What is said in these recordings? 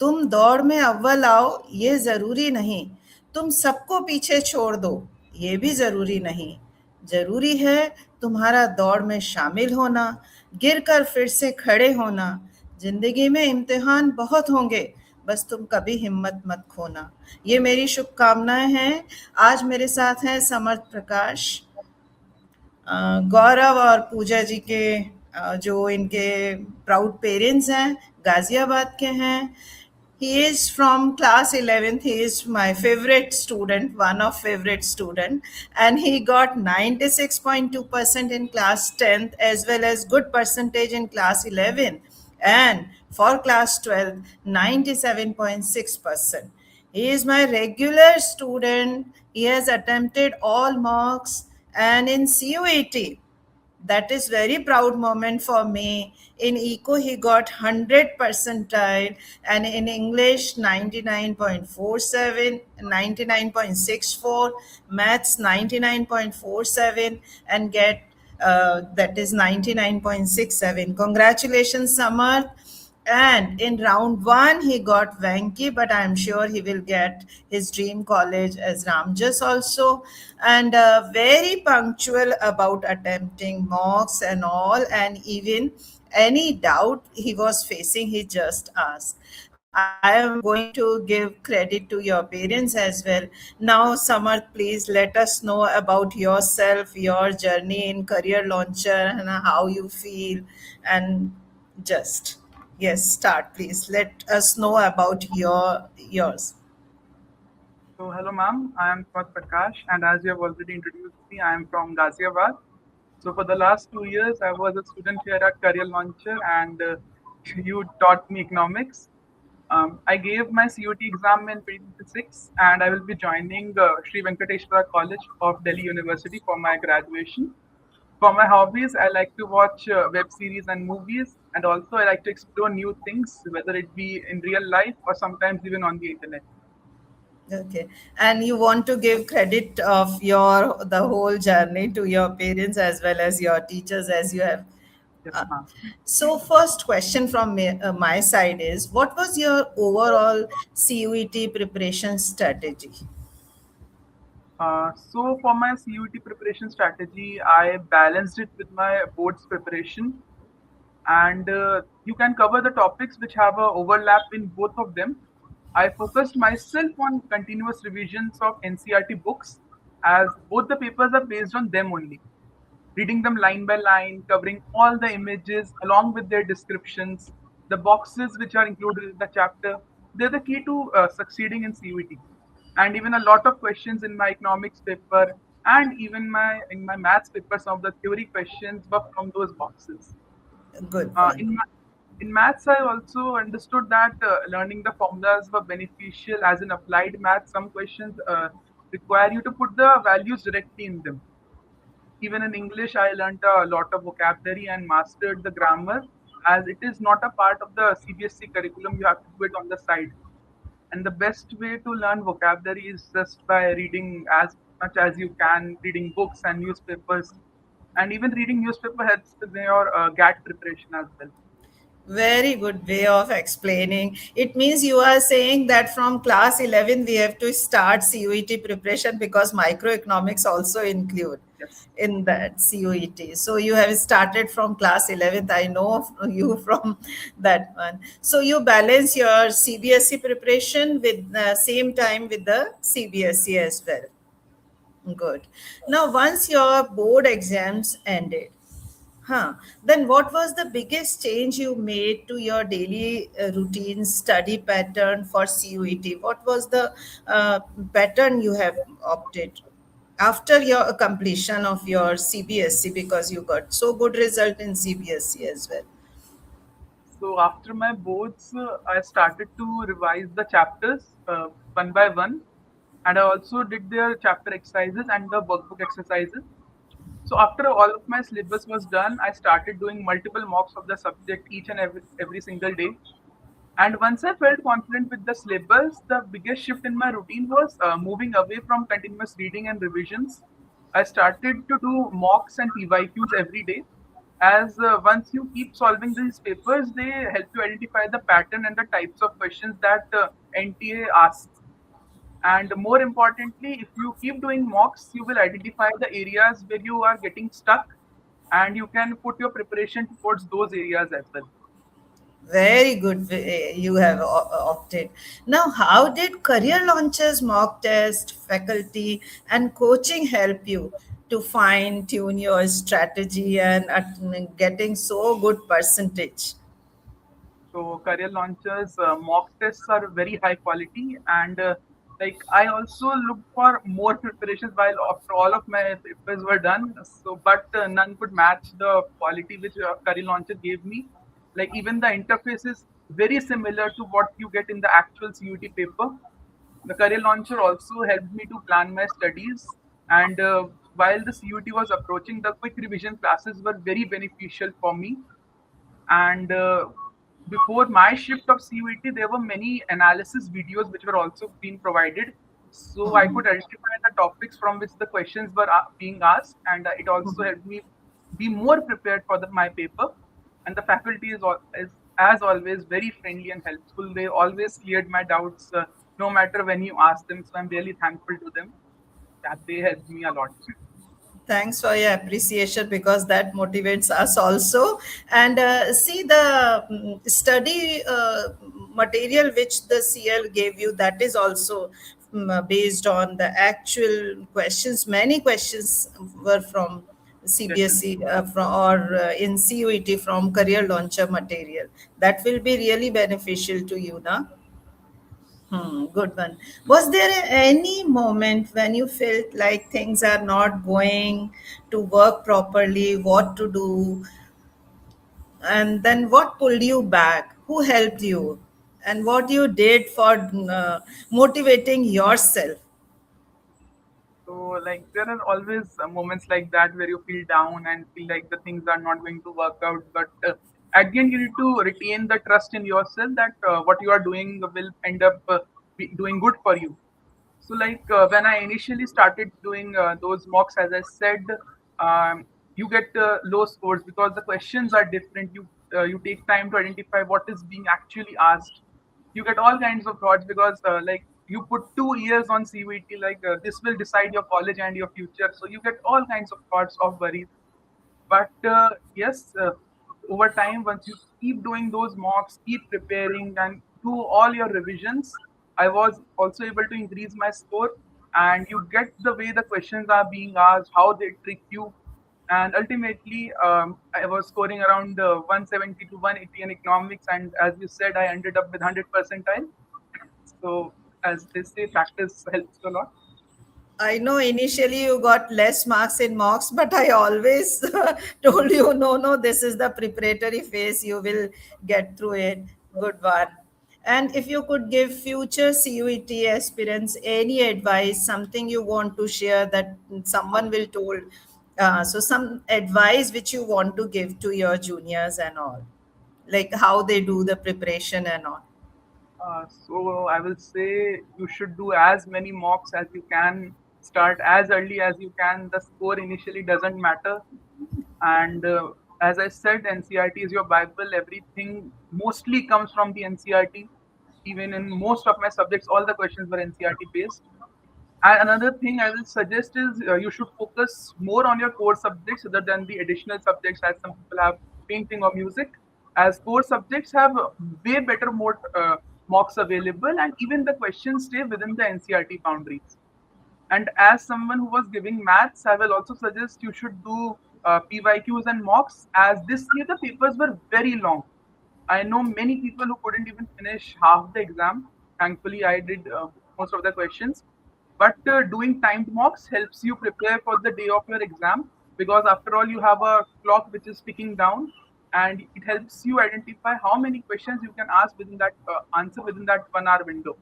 तुम दौड़ में अव्वल आओ ये जरूरी नहीं, तुम सबको पीछे छोड़ दो ये भी जरूरी नहीं। जरूरी है तुम्हारा दौड़ में शामिल होना, गिरकर फिर से खड़े होना। जिंदगी में इम्तिहान बहुत होंगे, बस तुम कभी हिम्मत मत खोना। ये मेरी शुभकामनाएं हैं। आज मेरे साथ हैं समर्थ प्रकाश, गौरव और पूजा जी के जो इनके प्राउड पेरेंट्स हैं, गाजियाबाद के हैं। He is from class 11th. He is my favorite student, one of favorite student, and he got 96.2% in class 10th as well as good percentage in class 11, and for class 12 97.6%. He is my regular student. He has attempted all mocks, and in CUET, that is very proud moment for me. In eco he got 100 percentile, and in English 99.47, 99.64, maths 99.47, and get that is 99.67. Congratulations, Samarth. And in round one, he got Venki, but I'm sure he will get his dream college as Ramjas also. And very punctual about attempting mocks and all. And even any doubt he was facing, he just asked. I am going to give credit to your parents as well. Now, Samarth, please let us know about yourself, your journey in Career Launcher, and how you feel, and just yes, start please. Let us know about yours. So, hello, ma'am. I am Samarth Prakash, and as you have already introduced me, I am from Ghaziabad. So, for the last 2 years, I was a student here at Career Launcher, and you taught me economics. I gave my CUET exam in 2026, and I will be joining Sri Venkateswara College of Delhi University for my graduation. For my hobbies, I like to watch web series and movies, and also I like to explore new things, whether it be in real life or sometimes even on the internet. Okay, and you want to give credit of the whole journey to your parents as well as your teachers, as you have. Yes, uh, ma'am. so first question from my side is, what was your overall CUET preparation strategy? So for my CUET preparation strategy, I balanced it with my board's preparation, and you can cover the topics which have a overlap in both of them. I focused myself on continuous revisions of NCRT books, as both the papers are based on them only. Reading them line by line, covering all the images along with their descriptions, the boxes which are included in the chapter, they're the key to succeeding in CUET. And even a lot of questions in my economics paper and even my in my maths paper, some of the theory questions were from those boxes. Good Uh, point. in ma- in maths, I also understood that learning the formulas were beneficial. As in applied maths, some questions require you to put the values directly in them. Even in English, I learnt a lot of vocabulary and mastered the grammar, as it is not a part of the CBSE curriculum. You have to do it on the side. And the best way to learn vocabulary is just by reading as much as you can, reading books and newspapers. And even reading newspaper helps with your GAT preparation as well. Very good way of explaining. It means you are saying that from class 11 we have to start CUET preparation, because microeconomics also include Yes. in that CUET. So you have started from class 11th. I know you from that one. So you balance your CBSE preparation with same time with the CBSE as well. Good. Now, once your board exams ended, then what was the biggest change you made to your daily routine study pattern for CUET? What was the pattern you have opted after your completion of your CBSE, because you got so good result in CBSE as well? So after my boards, I started to revise the chapters one by one, and I also did their chapter exercises and the workbook exercises. So after all of my syllabus was done, I started doing multiple mocks of the subject each and every single day. And once I felt confident with the syllabus, the biggest shift in my routine was moving away from continuous reading and revisions. I started to do mocks and PYQs every day. as once you keep solving these papers, they help you identify the pattern and the types of questions that NTA asks. And more importantly, if you keep doing mocks, you will identify the areas where you are getting stuck, and you can put your preparation towards those areas as well. Very good. You have opted. Now, how did career launches, mock test, faculty, and coaching help you to fine tune your strategy and getting so good percentage? So career launchers mock tests are very high quality, and like I also looked for more preparations while after all of my papers were done. So, but none could match the quality which career launcher gave me. Like even the interface is very similar to what you get in the actual CUT paper. The career launcher also helped me to plan my studies, and while the CUT was approaching, the quick revision classes were very beneficial for me. And before my shift of CUET, there were many analysis videos which were also being provided. So I could identify the topics from which the questions were being asked, and it also helped me be more prepared for my paper. And the faculty is, as always, very friendly and helpful. They always cleared my doubts, no matter when you ask them. So I'm really thankful to them that they helped me a lot. Thanks for your appreciation because that motivates us also. And see the study material which the CL gave you, that is also based on the actual questions. Many questions were from Sessions. CBSE from, or in CUET from career launcher material. That will be really beneficial to you, na? Good one. Was there any moment when you felt like things are not going to work properly, what to do, and then what pulled you back? Who helped you? And what you did for motivating yourself? So, like, there are always moments like that where you feel down and feel like the things are not going to work out. But at the end, you need to retain the trust in yourself that what you are doing will end up doing good for you. So, like, when I initially started doing those mocks, as I said, you get low scores because the questions are different. You take time to identify what is being actually asked. You get all kinds of thoughts because like you put 2 years on CVT, like this will decide your college and your future. So you get all kinds of thoughts of worries. But yes, over time, once you keep doing those mocks, keep preparing, and do all your revisions, I was also able to increase my score. And you get the way the questions are being asked, how they trick you. And ultimately, I was scoring around 170 to 180 in economics. And as you said, I ended up with 100 percentile. So, as they say, practice helps a lot. I know initially you got less marks in mocks, but I always told you, no, no, this is the preparatory phase. You will get through it. Good one. And if you could give future CUET aspirants any advice, something you want to share that someone will told, so some advice which you want to give to your juniors and all, like how they do the preparation and all. So I will say you should do as many mocks as you can. Start as early as you can. The score initially doesn't matter. And as I said, NCRT is your Bible. Everything mostly comes from the NCRT. Even in most of my subjects, all the questions were NCRT based. And another thing I will suggest is you should focus more on your core subjects rather than the additional subjects, as some people have painting or music. As core subjects have way better more mocks available, and even the questions stay within the NCRT boundaries. And as someone who was giving maths, I will also suggest you should do PYQs and mocks, as this year the papers were very long. I know many people who couldn't even finish half the exam. Thankfully, I did most of the questions. But doing timed mocks helps you prepare for the day of your exam, because after all, you have a clock which is ticking down, and it helps you identify how many questions you can ask within that answer within that 1 hour window.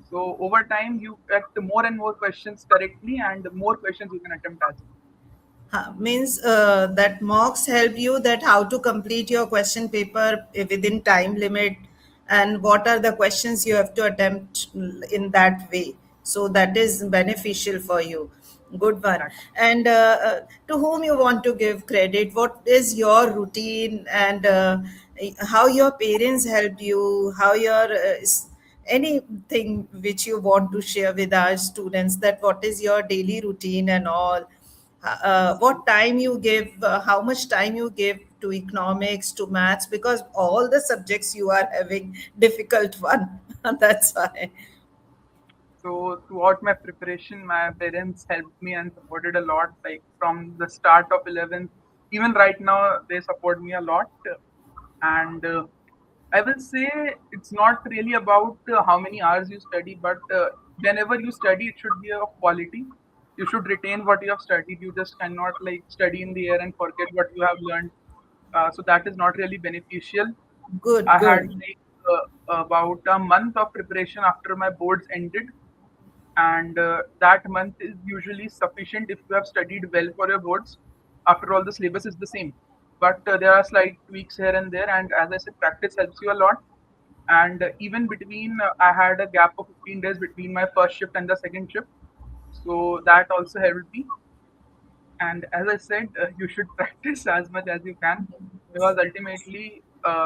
So over time, you get more and more questions correctly, and more questions you can attempt as well. Means that mocks help you that how to complete your question paper within time limit and what are the questions you have to attempt in that way, so that is beneficial for you. Good one. Exactly. And to whom you want to give credit? What is your routine, and how your parents helped you? How your anything which you want to share with our students? That what is your daily routine and all? What time you give? How much time you give to economics, to maths? Because all the subjects you are having difficult one. That's why. So throughout my preparation, my parents helped me and supported a lot. Like from the start of 11th, even right now, they support me a lot. And I will say it's not really about how many hours you study, but whenever you study, it should be of quality. You should retain what you have studied. You just cannot like study in the air and forget what you have learned. So that is not really beneficial. Good, I had good. like about a month of preparation after my boards ended, and that month is usually sufficient if you have studied well for your boards. After all, the syllabus is the same, but there are slight tweaks here and there. And as I said, practice helps you a lot. And even between, I had a gap of 15 days between my first shift and the second shift, so that also helped me. And as I said, you should practice as much as you can, because ultimately,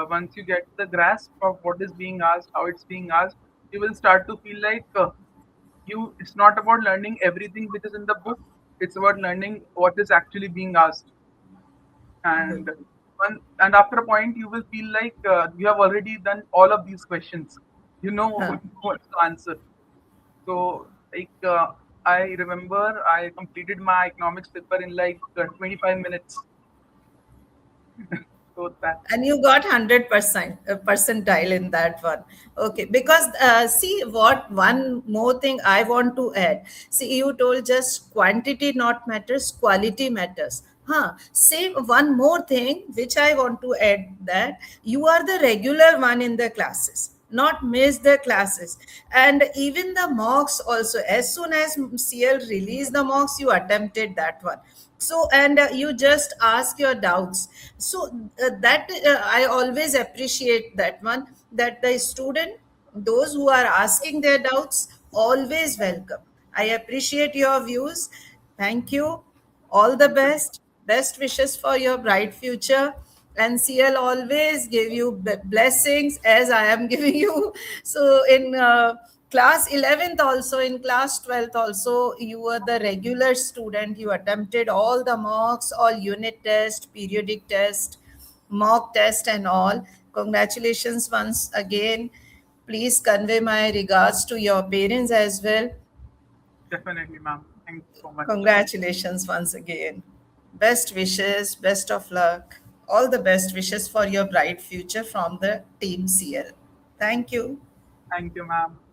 once you get the grasp of what is being asked, how it's being asked, you will start to feel like you. It's not about learning everything which is in the book. It's about learning what is actually being asked. And and after a point, you will feel like you have already done all of these questions. You know Huh. what to answer. So, like, I remember I completed my economics paper in like 25 minutes. So that, And you got 100% percentile in that one. Okay, because see, what one more thing I want to add. See, you told just quantity not matters, quality matters. Huh, say one more thing which I want to add, that you are the regular one in the classes, not miss the classes. And even the mocks also, as soon as CL released the mocks, you attempted that one. So, and you just ask your doubts. So that I always appreciate that one, that the student, those who are asking their doubts, always welcome. I appreciate your views. Thank you. All the thank you. best wishes for your bright future. And CL always give you blessings as I am giving you. So in class 11th also, in class 12th also, you were the regular student. You attempted all the mocks, all unit test, periodic test, mock test and all. Congratulations once again. Please convey my regards to your parents as well. Definitely, ma'am. Thank you so much. Congratulations once again. Best wishes, best of luck. All the best wishes for your bright future from the team CL. Thank you. Thank you, ma'am.